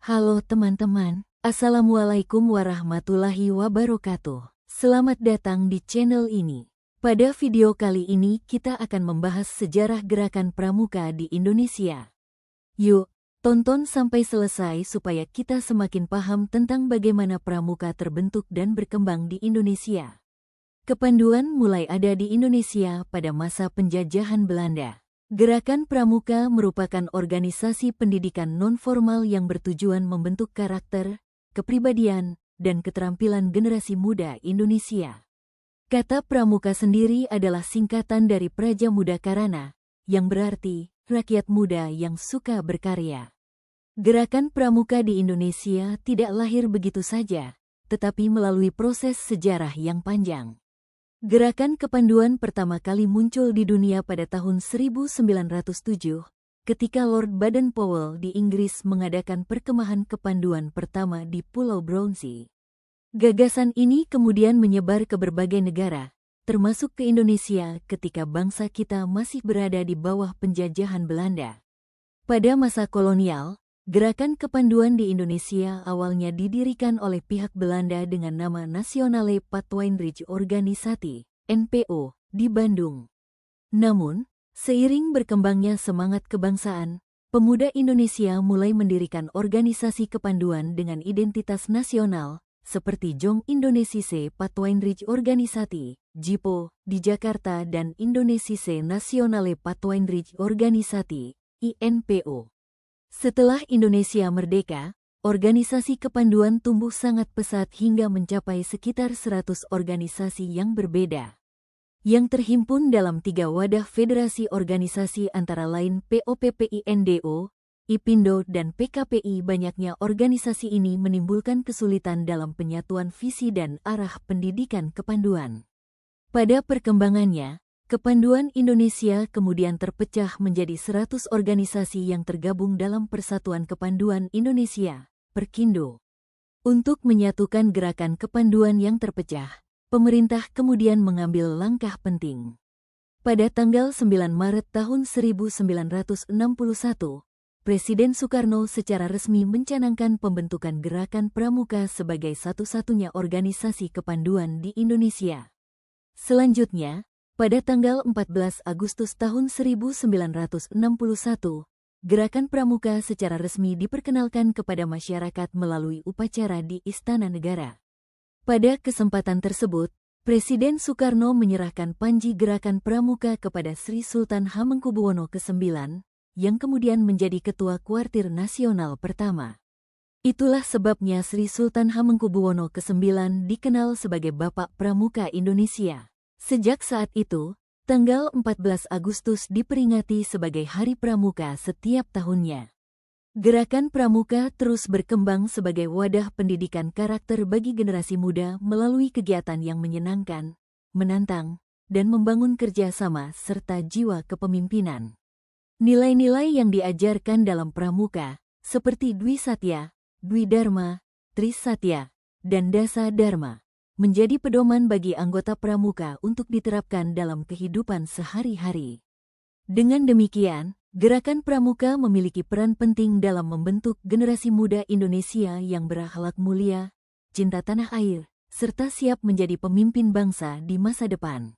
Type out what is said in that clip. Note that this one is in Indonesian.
Halo teman-teman, Assalamualaikum warahmatullahi wabarakatuh. Selamat datang di channel ini. Pada video kali ini kita akan membahas sejarah gerakan pramuka di Indonesia. Yuk, tonton sampai selesai supaya kita semakin paham tentang bagaimana pramuka terbentuk dan berkembang di Indonesia. Kepanduan mulai ada di Indonesia pada masa penjajahan Belanda. Gerakan Pramuka merupakan organisasi pendidikan non-formal yang bertujuan membentuk karakter, kepribadian, dan keterampilan generasi muda Indonesia. Kata Pramuka sendiri adalah singkatan dari Praja Muda Karana, yang berarti rakyat muda yang suka berkarya. Gerakan Pramuka di Indonesia tidak lahir begitu saja, tetapi melalui proses sejarah yang panjang. Gerakan kepanduan pertama kali muncul di dunia pada tahun 1907, ketika Lord Baden-Powell di Inggris mengadakan perkemahan kepanduan pertama di Pulau Brownsea. Gagasan ini kemudian menyebar ke berbagai negara, termasuk ke Indonesia ketika bangsa kita masih berada di bawah penjajahan Belanda. Pada masa kolonial, gerakan kepanduan di Indonesia awalnya didirikan oleh pihak Belanda dengan nama Nationale Padwijnrijk Organisatie, NPO, di Bandung. Namun, seiring berkembangnya semangat kebangsaan, pemuda Indonesia mulai mendirikan organisasi kepanduan dengan identitas nasional, seperti Jong Indonesiese Padwijnrijk Organisatie, JIPO, di Jakarta dan Indonesiese Nationale Padwijnrijk Organisatie, INPO. Setelah Indonesia merdeka, organisasi kepanduan tumbuh sangat pesat hingga mencapai sekitar 100 organisasi yang berbeda, yang terhimpun dalam 3 wadah federasi organisasi antara lain POPPINDO, IPINDO, dan PKPI. Banyaknya organisasi ini menimbulkan kesulitan dalam penyatuan visi dan arah pendidikan kepanduan. Pada perkembangannya, Kepanduan Indonesia kemudian terpecah menjadi 100 organisasi yang tergabung dalam Persatuan Kepanduan Indonesia, Perkindo. Untuk menyatukan gerakan kepanduan yang terpecah, pemerintah kemudian mengambil langkah penting. Pada tanggal 9 Maret tahun 1961, Presiden Soekarno secara resmi mencanangkan pembentukan Gerakan Pramuka sebagai satu-satunya organisasi kepanduan di Indonesia. Selanjutnya, pada tanggal 14 Agustus tahun 1961, Gerakan Pramuka secara resmi diperkenalkan kepada masyarakat melalui upacara di Istana Negara. Pada kesempatan tersebut, Presiden Soekarno menyerahkan panji Gerakan Pramuka kepada Sri Sultan Hamengkubuwono ke-9, yang kemudian menjadi Ketua Kuartir Nasional pertama. Itulah sebabnya Sri Sultan Hamengkubuwono ke-9 dikenal sebagai Bapak Pramuka Indonesia. Sejak saat itu, tanggal 14 Agustus diperingati sebagai Hari Pramuka setiap tahunnya. Gerakan Pramuka terus berkembang sebagai wadah pendidikan karakter bagi generasi muda melalui kegiatan yang menyenangkan, menantang, dan membangun kerjasama serta jiwa kepemimpinan. Nilai-nilai yang diajarkan dalam Pramuka, seperti Dwi Satya, Dwi Dharma, Tri Satya, dan Dasa Dharma, menjadi pedoman bagi anggota Pramuka untuk diterapkan dalam kehidupan sehari-hari. Dengan demikian, Gerakan Pramuka memiliki peran penting dalam membentuk generasi muda Indonesia yang berakhlak mulia, cinta tanah air, serta siap menjadi pemimpin bangsa di masa depan.